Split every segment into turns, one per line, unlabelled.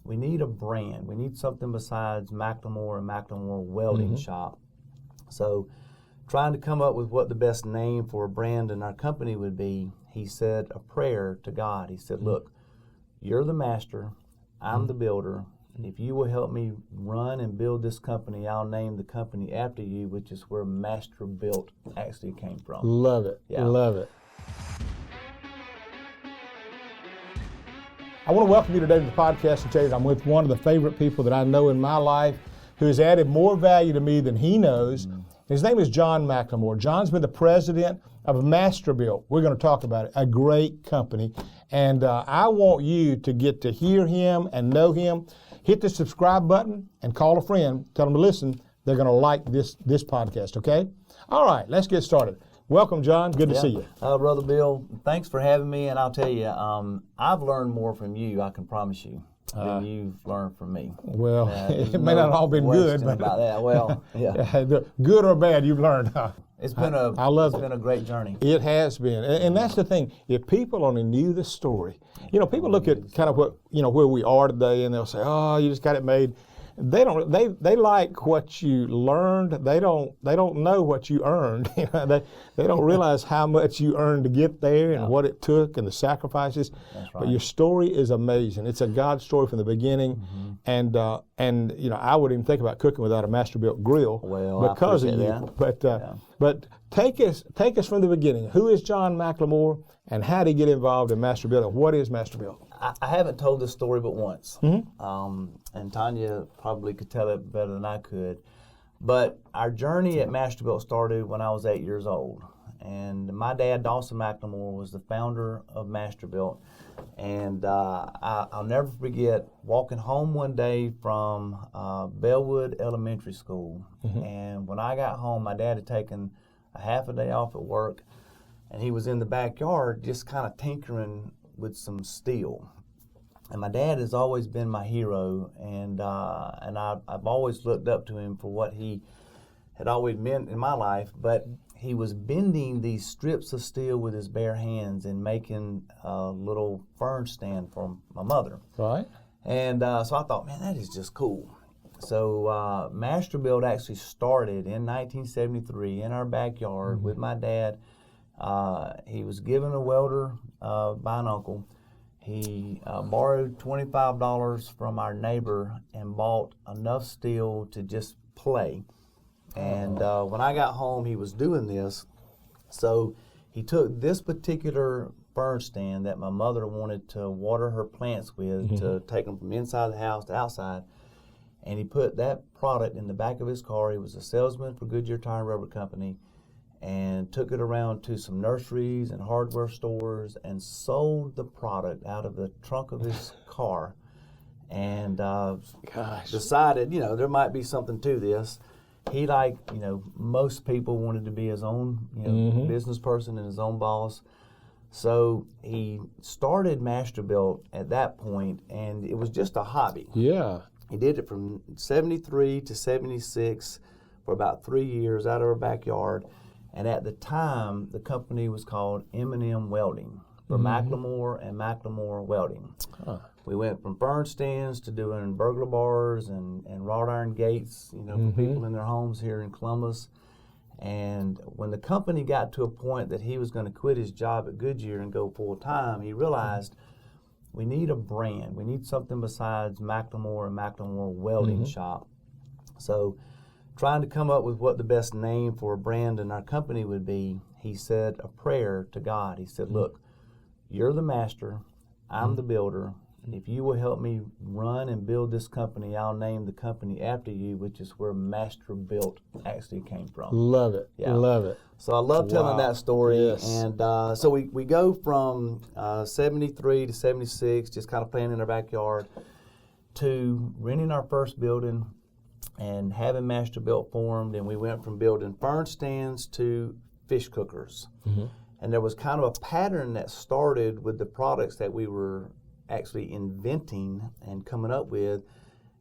we need a brand. We need something besides McLemore and McLemore Welding Shop. So trying to come up with what the best name for a brand in our company would be, he said a prayer to God. He said, look, you're the master, I'm the builder. If you will help me run and build this company, I'll name the company after you, which is where Masterbuilt actually came from.
Love it.
Yeah.
Love it. I want to welcome you today to the podcast and tell you that I'm with one of the favorite people that I know in my life who has added more value to me than he knows. His name is John McLemore. John's been the president of Masterbuilt. We're going to talk about it, a great company. And I want you to get to hear him and know him. Hit the subscribe button and call a friend. Tell them to listen. They're going to like this podcast, okay? All right, let's get started. Welcome, John. Good to see you.
Brother Bill, thanks for having me. And I'll tell you, I've learned more from you, I can promise you, than you've learned from me.
Well, it may not all been good, but
about that. Well, yeah.
Good or bad, you've learned.
It's been a great journey.
It has been, and that's the thing. If people only knew the story, people look at kind of what where we are today, and they'll say, "Oh, you just got it made." They don't. They like what you learned. They don't know what you earned. They don't realize how much you earned to get there and what it took and the sacrifices.
That's right.
But your story is amazing. It's a God story from the beginning, and I wouldn't even think about cooking without a Masterbuilt grill because of you.
That.
But take us from the beginning. Who is John McLemore, and how did he get involved in Masterbuilt, and what is Masterbuilt?
I haven't told this story but once, and Tanya probably could tell it better than I could. But our journey at Masterbuilt started when I was 8 years old, and my dad, Dawson McLemore, was the founder of Masterbuilt. And I'll never forget walking home one day from Bellwood Elementary School, and when I got home, my dad had taken a half a day off at work, and he was in the backyard just kind of tinkering with some steel. And my dad has always been my hero, and I've always looked up to him for what he had always meant in my life. But he was bending these strips of steel with his bare hands and making a little fern stand for my mother.
Right.
And so I thought, man, that is just cool. So Masterbuilt actually started in 1973 in our backyard with my dad. He was given a welder by an uncle. He borrowed $25 from our neighbor and bought enough steel to just play. And when I got home, he was doing this. So he took this particular fern stand that my mother wanted to water her plants with to take them from inside the house to outside. And he put that product in the back of his car. He was a salesman for Goodyear Tire and Rubber Company, and took it around to some nurseries and hardware stores and sold the product out of the trunk of his car, and decided, there might be something to this. He, like, most people, wanted to be his own, business person and his own boss. So he started Masterbuilt at that point, and it was just a hobby.
Yeah.
He did it from 73 to 76 for about 3 years out of our backyard. And at the time, the company was called M&M Welding, for McLemore and McLemore Welding. We went from fern stands to doing burglar bars and wrought iron gates, for people in their homes here in Columbus. And when the company got to a point that he was going to quit his job at Goodyear and go full time, he realized we need a brand. We need something besides McLemore and McLemore Welding Shop. So, trying to come up with what the best name for a brand in our company would be, he said a prayer to God. He said, look, you're the master, I'm the builder. If you will help me run and build this company, I'll name the company after you, which is where Masterbuilt actually came from.
Love it.
Yeah.
Love it.
So I love telling that story.
Yes.
And so we go from 73 to 76, just kind of playing in our backyard, to renting our first building and having Masterbuilt formed. And we went from building fern stands to fish cookers. And there was kind of a pattern that started with the products that we were actually inventing and coming up with.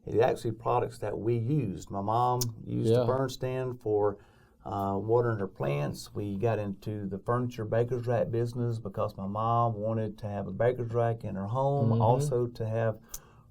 It's actually products that we used. My mom used the fern stand for watering her plants. We got into the furniture baker's rack business because my mom wanted to have a baker's rack in her home, also to have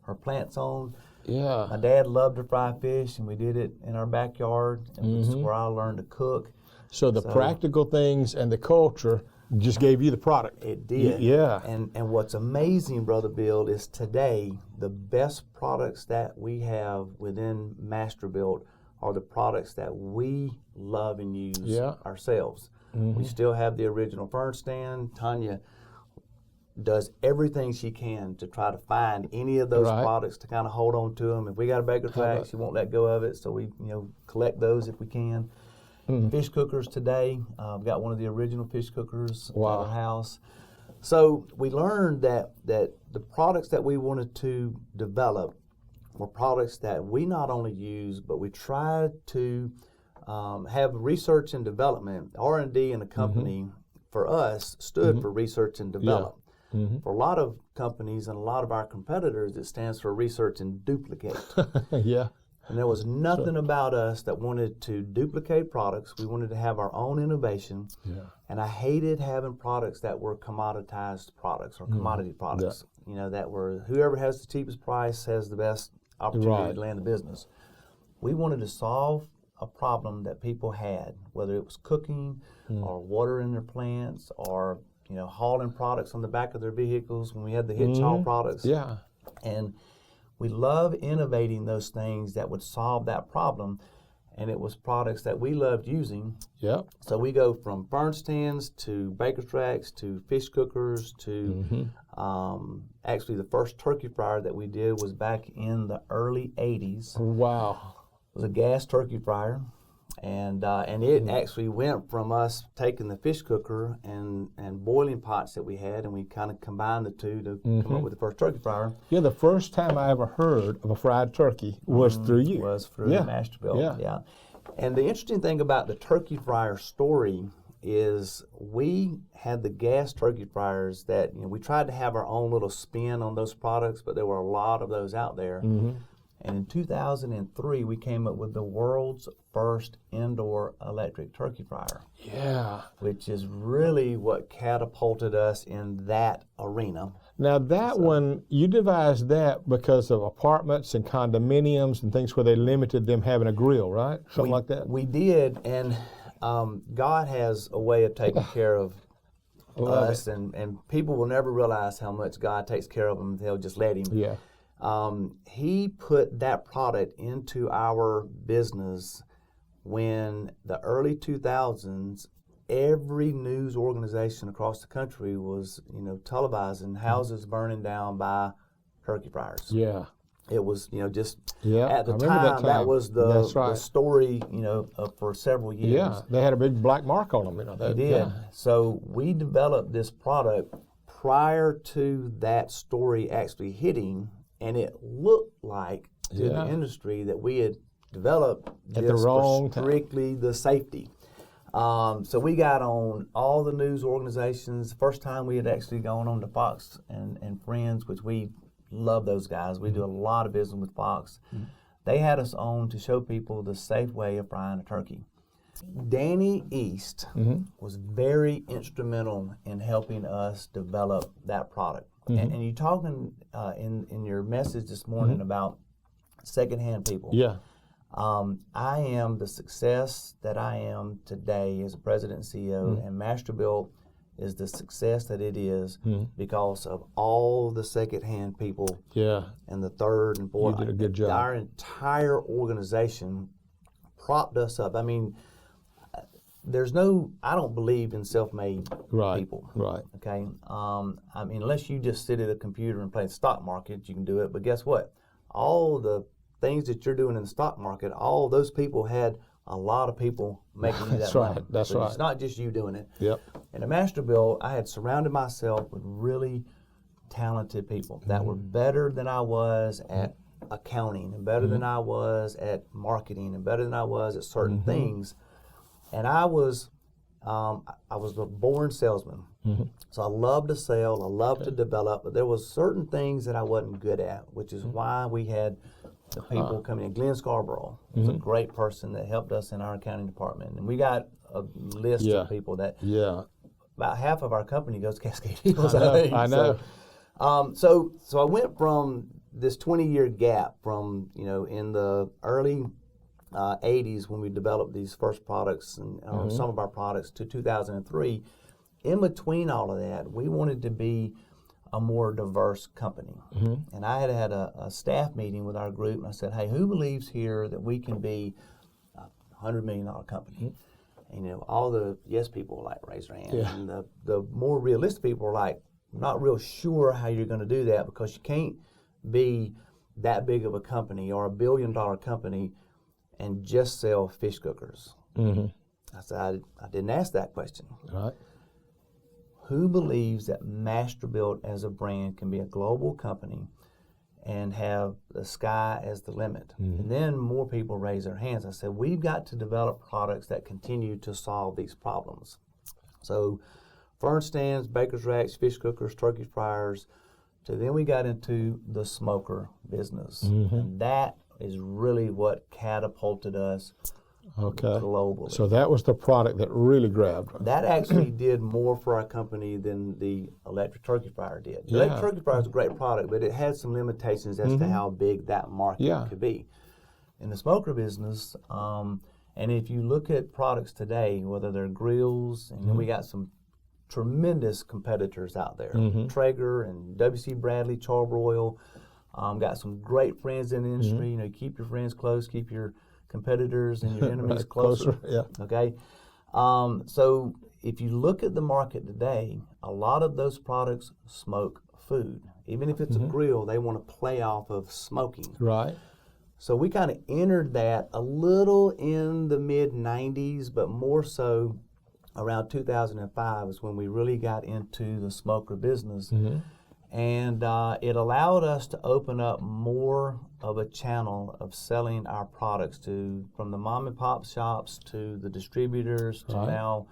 her plants on.
Yeah.
My dad loved to fry fish, and we did it in our backyard, and this is where I learned to cook.
So the practical things and the culture just gave you the product.
It did.
Yeah.
And what's amazing, Brother Bill, is today the best products that we have within Masterbuilt are the products that we love and use ourselves. We still have the original fern stand. Tanya does everything she can to try to find any of those products to kind of hold on to them. If we got a baker track, she won't let go of it, so we collect those if we can. Fish cookers today, we've got one of the original fish cookers at our house. So we learned that the products that we wanted to develop were products that we not only use, but we tried to have research and development. R&D in a company, for us, stood for research and develop. For a lot of companies and a lot of our competitors, it stands for research and duplicate. And there was nothing about us that wanted to duplicate products. We wanted to have our own innovation. And I hated having products that were commoditized products or commodity products. That were whoever has the cheapest price has the best opportunity to land the business. We wanted to solve a problem that people had, whether it was cooking or watering their plants or hauling products on the back of their vehicles when we had the hitch haul products. And we love innovating those things that would solve that problem, and it was products that we loved using. So we go from fern stands to baker tracks to fish cookers to actually the first turkey fryer that we did was back in the early 80s.
Wow.
It was a gas turkey fryer. And it actually went from us taking the fish cooker and boiling pots that we had, and we kind of combined the two to come up with the first turkey fryer.
The first time I ever heard of a fried turkey was through you.
Was through Masterbuilt. And the interesting thing about the turkey fryer story is we had the gas turkey fryers that we tried to have our own little spin on those products, but there were a lot of those out there. And in 2003, we came up with the world's first indoor electric turkey fryer. Which is really what catapulted us in that arena.
Now that one, you devised that because of apartments and condominiums and things where they limited them having a grill, right? Something like that?
We did, and God has a way of taking care of us, and people will never realize how much God takes care of them. They'll just let Him. He put that product into our business when the early 2000s, every news organization across the country was, televising houses burning down by turkey fryers. It was, just at the time, that was the story, for several years.
They had a big black mark on them.
They did. So we developed this product prior to that story actually hitting. And it looked like to the industry that we had developed
at the wrong
strictly the safety. So we got on all the news organizations. First time we had actually gone on to Fox and Friends, which we love those guys. We do a lot of business with Fox. They had us on to show people the safe way of frying a turkey. Danny East was very instrumental in helping us develop that product. And you're talking in your message this morning about secondhand people. I am the success that I am today as a president and CEO, and Masterbuilt is the success that it is because of all the secondhand people and the third and fourth.
You did a good job.
Our entire organization propped us up. I mean, I don't believe in self-made people. Okay. I mean, unless you just sit at a computer and play the stock market, you can do it. But guess what? All the things that you're doing in the stock market, all those people had a lot of people making you that money.
That's right.
It's not just you doing it. And at Masterbuilt, I had surrounded myself with really talented people that were better than I was at accounting, and better than I was at marketing, and better than I was at certain things. And I was a born salesman. So I loved to sell, I loved to develop, but there was certain things that I wasn't good at, which is why we had the people coming in. Glenn Scarborough was a great person that helped us in our accounting department. And we got a list of people that about half of our company goes to Cascade Hills.
I know.
So I went from this 20-year gap from, in the early 80s when we developed these first products and some of our products to 2003, in between all of that, we wanted to be a more diverse company. And I had a staff meeting with our group, and I said, hey, who believes here that we can be a $100 million company? And, all the yes people were like, raise their hand. And the more realistic people were like, I'm not real sure how you're going to do that, because you can't be that big of a company or $1 billion company and just sell fish cookers. I said, I didn't ask that question.
Right.
Who believes that Masterbuilt as a brand can be a global company and have the sky as the limit? And then more people raise their hands. I said, we've got to develop products that continue to solve these problems. So fern stands, baker's racks, fish cookers, turkey fryers. So then we got into the smoker business. And that is really what catapulted us globally.
So that was the product that really grabbed.
That actually did more for our company than the electric turkey fryer did. The electric turkey fryer is a great product, but it had some limitations as to how big that market could be. In the smoker business, and if you look at products today, whether they're grills, and then we got some tremendous competitors out there, Traeger and W.C. Bradley, Charbroil, got some great friends in the industry. Keep your friends close, keep your competitors and your enemies closer. Okay. So if you look at the market today, a lot of those products smoke food. Even if it's a grill, they want to play off of smoking.
Right.
So we kind of entered that a little in the mid-90s, but more so around 2005 is when we really got into the smoker business. And it allowed us to open up more of a channel of selling our products from the mom and pop shops to the distributors to now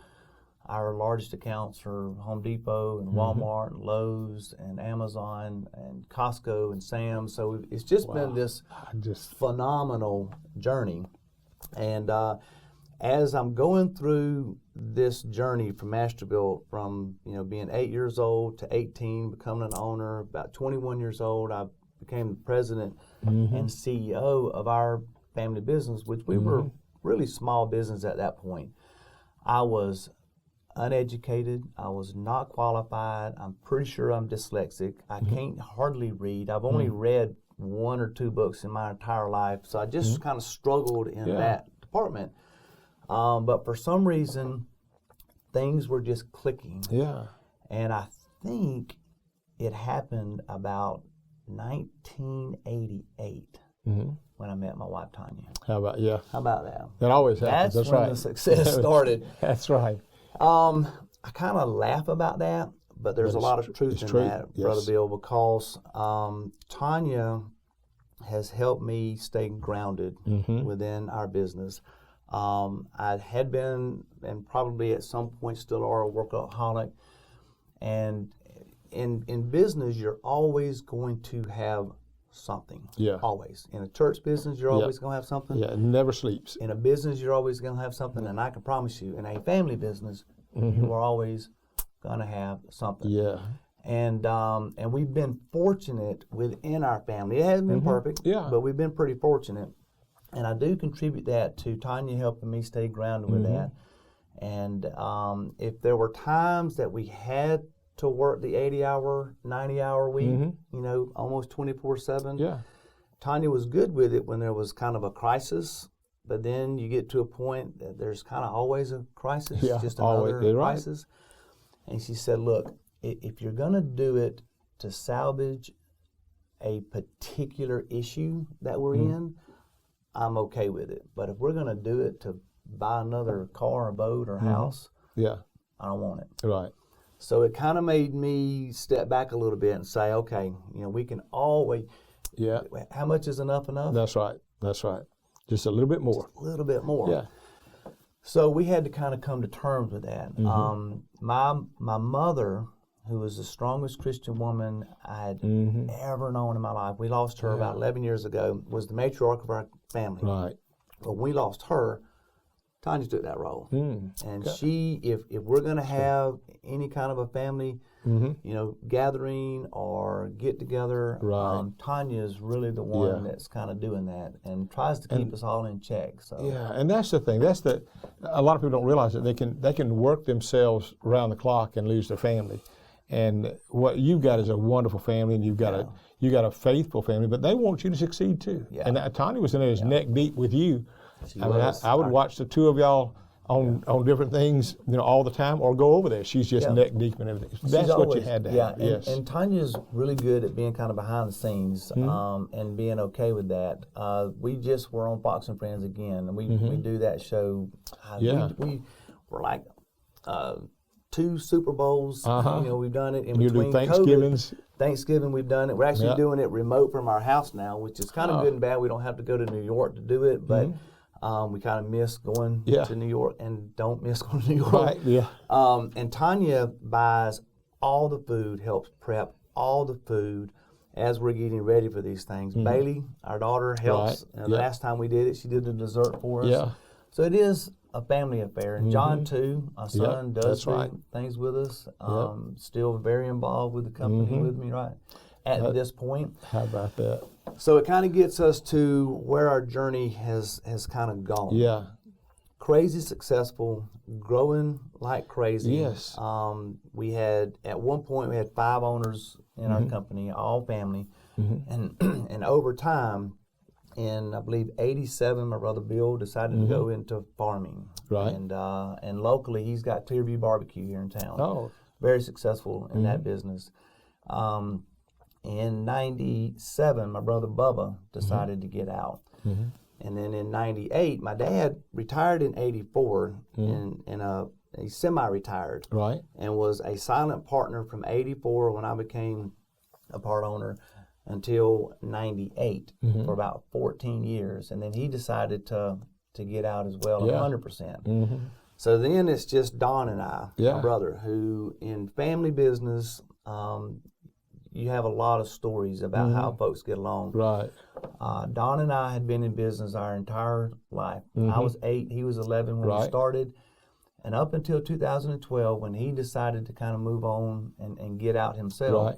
our largest accounts are Home Depot and Walmart and Lowe's and Amazon and Costco and Sam's. So it's just been this phenomenal journey. And as I'm going through this journey from Masterbuilt, from being 8 years old to 18, becoming an owner, about 21 years old, I became the president and CEO of our family business, which we were really small business at that point. I was uneducated. I was not qualified. I'm pretty sure I'm dyslexic. I can't hardly read. I've only read 1 or 2 books in my entire life, so I just kind of struggled in that department. But for some reason, things were just clicking. And I think it happened about 1988 when I met my wife, Tanya.
How about that? That always happens. That's
when
right.
the success started.
That's right.
I kind of laugh about that, but there's a lot of truth in that, Brother Bill, because Tanya has helped me stay grounded within our business. I had been, and probably at some point still are, a workaholic. And in business, you're always going to have something. Always. In a church business, you're always going to have something.
It never sleeps.
In a business, you're always going to have something. And I can promise you, in a family business, you are always going to have something. And we've been fortunate within our family. It hasn't been perfect, but we've been pretty fortunate. And I do contribute that to Tanya helping me stay grounded with that. And if there were times that we had to work the 80-hour, 90-hour week, almost 24/7, Tanya was good with it when there was kind of a crisis. But then you get to a point that there's kind of always a crisis, just another crisis. And she said, look, if you're going to do it to salvage a particular issue that we're in, I'm okay with it. But if we're going to do it to buy another car or boat or house, I don't want it.
Right.
So it kind of made me step back a little bit and say, okay, we can always, how much is enough?
That's right. That's right. Just a little bit more.
Just a little bit more. So we had to kind of come to terms with that. My mother, who was the strongest Christian woman I had ever known in my life, we lost her about 11 years ago, was the matriarch of our family.
Right.
But when we lost her, Tanya took that role. And she, if we're going to have any kind of a family, gathering or get together, Tanya's really the one that's kind of doing that and tries to keep us all in check. So
yeah, and that's the thing. A lot of people don't realize that they can work themselves around the clock and lose their family. And what you've got is a wonderful family, and you've got a faithful family, but they want you to succeed too. Yeah. And Tanya was in there neck deep with you. I would watch the two of y'all on different things, all the time, or go over there. She's just neck deep and everything. That's what you had to have.
Yes. And Tanya's really good at being kind of behind the scenes and being okay with that. We just were on Fox and Friends again, and we do that show. We were like 2 Super Bowls. We've done it in between Thanksgiving, we've done it. We're actually doing it remote from our house now, which is kind of good and bad. We don't have to go to New York to do it, but we kind of miss going to New York and don't miss going to New York.
Right, yeah.
And Tanya buys all the food, helps prep all the food as we're getting ready for these things. Bailey, our daughter, helps. Right. And the last time we did it, she did the dessert for us. Yeah. So it is a family affair. And John, too, our son, does things with us. Still very involved with the company with me, at this point.
How about that?
So it kind of gets us to where our journey has kind of gone.
Yeah.
Crazy successful, growing like crazy.
Yes.
At one point, we had 5 owners in our company, all family. And over time, in I believe '87, my brother Bill decided to go into farming. Right. And locally, he's got Clearview Barbecue here in town. Oh. Very successful in that business. In '97, my brother Bubba decided to get out. And then in '98, my dad retired in '84 he semi-retired. Right. And was a silent partner from '84 when I became a part owner until '98 for about 14 years. And then he decided to get out as well, 100%. So then it's just Don and I, my brother, who in family business, you have a lot of stories about how folks get along. Right. Don and I had been in business our entire life. I was 8, he was 11 when we started. And up until 2012, when he decided to kind of move on and get out himself,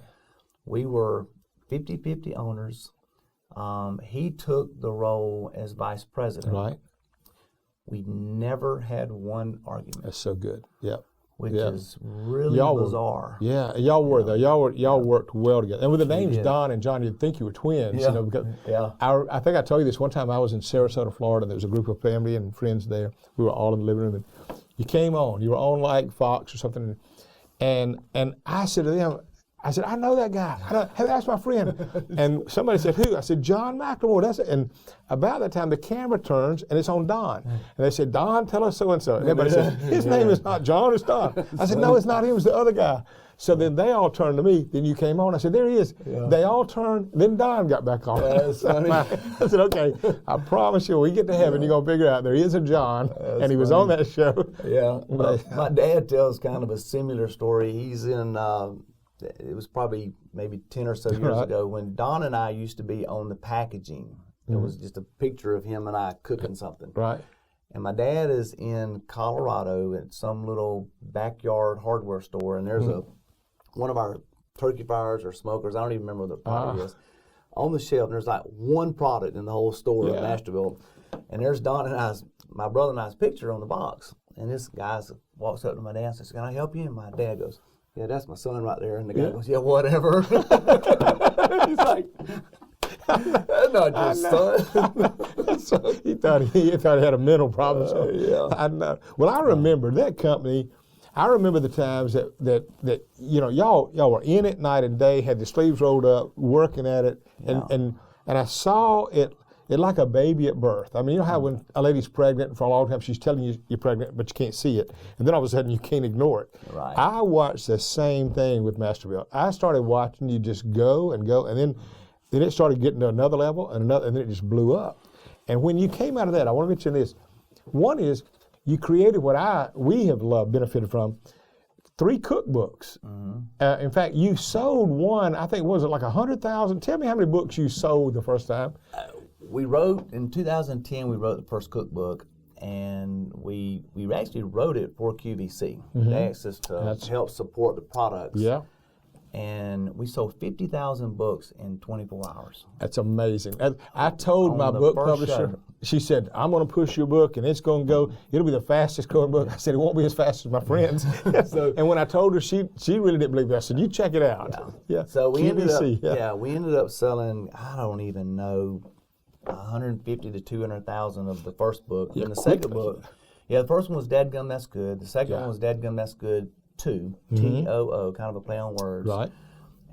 we were 50-50 owners. He took the role as vice president. Right. We never had one argument.
That's so good. Yeah.
Which is really bizarre.
Y'all were though. Y'all worked well together. And with the names Don and John, you'd think you were twins. Because I think I told you this one time. I was in Sarasota, Florida. There was a group of family and friends there. We were all in the living room, and you came on. You were on like Fox or something, and I said to them, I know that guy. Hey, that's my friend. And somebody said, who? I said, John McLemore. That's it. And about that time, the camera turns, and it's on Don. And they said, Don, tell us so-and-so. And everybody said, his name is not John, it's Don. I said, no, it's not him, it's the other guy. So then they all turned to me. Then you came on. I said, there he is. Yeah. They all turned. Then Don got back on.
That's funny.
I said, okay, I promise you, when we get to heaven, you're going to figure out there is a John, and he was on that show.
Yeah. My dad tells kind of a similar story. He's in... it was probably maybe 10 or so years ago when Don and I used to be on the packaging. It was just a picture of him and I cooking something. Right. And my dad is in Colorado at some little backyard hardware store, and there's one of our turkey fryers or smokers, I don't even remember what the product is, on the shelf, and there's like one product in the whole store at Masterbuilt. And there's Don and my brother and I's picture on the box. And this guy walks up to my dad and says, can I help you? And my dad goes, yeah, that's my son right there. And the guy goes, yeah, whatever. He's like, that's not your son.
he thought he had a mental problem. So I know. Well, I remember that company. I remember the times that y'all were in it night and day, had the sleeves rolled up, working at it, and I saw it like a baby at birth. I mean, you know how when a lady's pregnant for a long time, she's telling you you're pregnant, but you can't see it, and then all of a sudden you can't ignore it. Right. I watched the same thing with Masterbuilt. I started watching you just go, and then it started getting to another level and then it just blew up. And when you came out of that, I want to mention this. One is you created what we have loved, benefited from, 3 cookbooks. In fact, you sold one, I think, was it like 100,000? Tell me how many books you sold the first time.
We wrote, in 2010, we wrote the first cookbook, and we actually wrote it for QVC.
Mm-hmm.
They asked us to help support the products.
Yeah.
And we sold 50,000 books in 24 hours.
That's amazing. I told my
the
book
first
publisher,
show.
she said, I'm going to push your book and it's going to go, it'll be the fastest growing book. I said, it won't be as fast as my friends. And when I told her, she really didn't believe it. I said, you check it out. Yeah.
So we
QVC,
ended up selling, I don't even know, 150 to 200,000 of the first book. And the second book, the first one was Dadgum, That's Good. The second one was Dadgum, That's Good 2, T-O-O, kind of a play on words.
Right.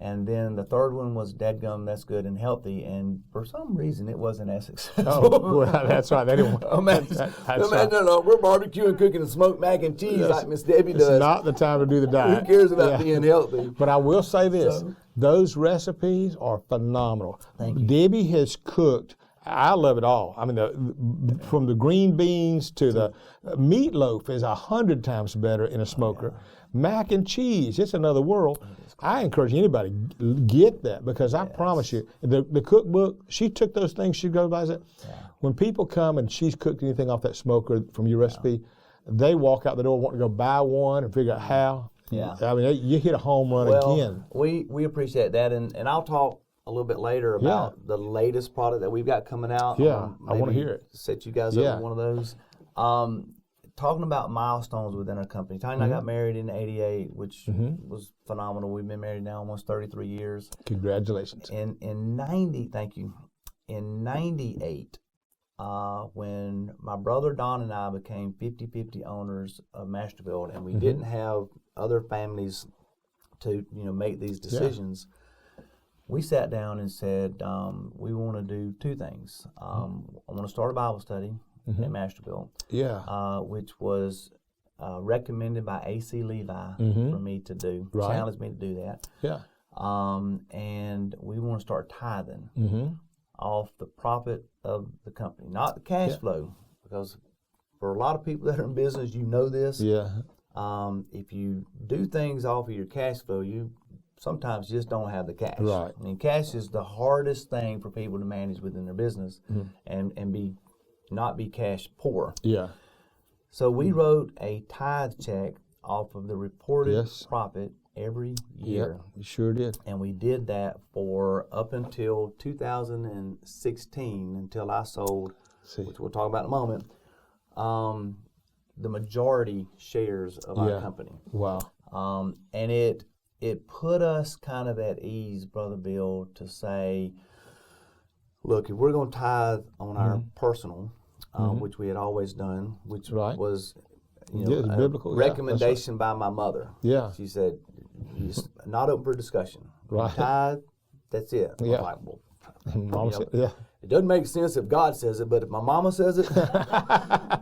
And then the third one was Dadgum, That's Good and Healthy, and for some reason it wasn't as successful.
Oh, well, that's right. They didn't
Imagine, we're barbecuing, cooking, and smoked mac and cheese like Miss Debbie does.
It's not the time to do the diet.
Who cares about being healthy?
But I will say this, those recipes are phenomenal.
Thank you.
Debbie has cooked, I love it all. I mean, from the green beans to the meatloaf is 100 times better in a smoker. Mac and cheese, it's another world. I encourage anybody, get that, because I promise you, the cookbook, she took those things she goes by and said, when people come and she's cooked anything off that smoker from your recipe, they walk out the door wanting to go buy one and figure out how.
Yeah.
I mean, you hit a home run again.
We appreciate that, and I'll talk a little bit later about the latest product that we've got coming out.
Yeah, I want to hear it.
Set you guys up with one of those. Talking about milestones within our company. Tony and I got married in '88, which was phenomenal. We've been married now almost 33 years.
Congratulations.
Thank you. In '98, when my brother Don and I became 50-50 owners of Masterbuilt, and we didn't have other families to make these decisions, we sat down and said, we want to do two things. I want to start a Bible study at Masterbuilt, which was recommended by A.C. Levi for me to do, challenged me to do that.
Yeah.
And we want to start tithing off the profit of the company, not the cash flow, because for a lot of people that are in business, you know this.
Yeah.
If you do things off of your cash flow, you sometimes just don't have the cash.
Right.
I mean, cash is the hardest thing for people to manage within their business and not be cash poor.
Yeah.
So we wrote a tithe check off of the reported profit every year.
Yep, you sure did.
And we did that for up until 2016, until I sold, which we'll talk about in a moment, the majority shares of our company.
Wow.
And it put us kind of at ease, Brother Bill, to say, look, if we're going to tithe on our personal, which we had always done, which was a
biblical
recommendation by my mother.
Yeah.
She said, it's not open for discussion.
Right.
Tithe, that's it. I was like, well, it doesn't make sense if God says it, but if my mama says it,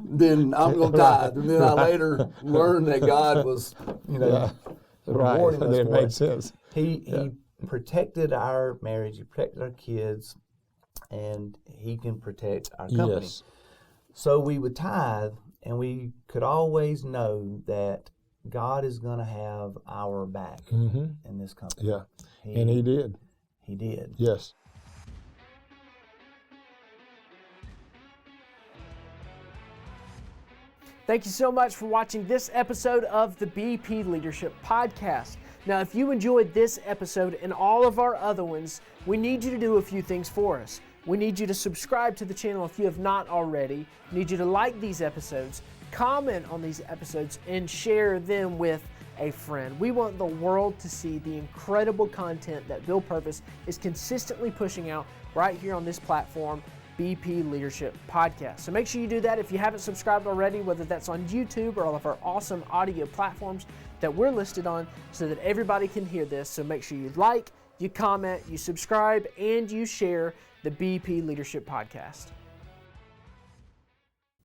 then I'm going to tithe. And then I later learned that God was, rewarding us
it
for
made sense.
He protected our marriage, he protected our kids, and he can protect our company.
Yes.
So we would tithe, and we could always know that God is going to have our back in this company.
Yeah, and he did.
He did.
Yes.
Thank you so much for watching this episode of the BP Leadership Podcast. Now, if you enjoyed this episode and all of our other ones, we need you to do a few things for us. We need you to subscribe to the channel if you have not already. We need you to like these episodes, comment on these episodes, and share them with a friend. We want the world to see the incredible content that Bill Purvis is consistently pushing out right here on this platform, BP Leadership Podcast. So make sure you do that if you haven't subscribed already, whether that's on YouTube or all of our awesome audio platforms that we're listed on, so that everybody can hear this. So make sure you like, you comment, you subscribe, and you share the BP Leadership Podcast.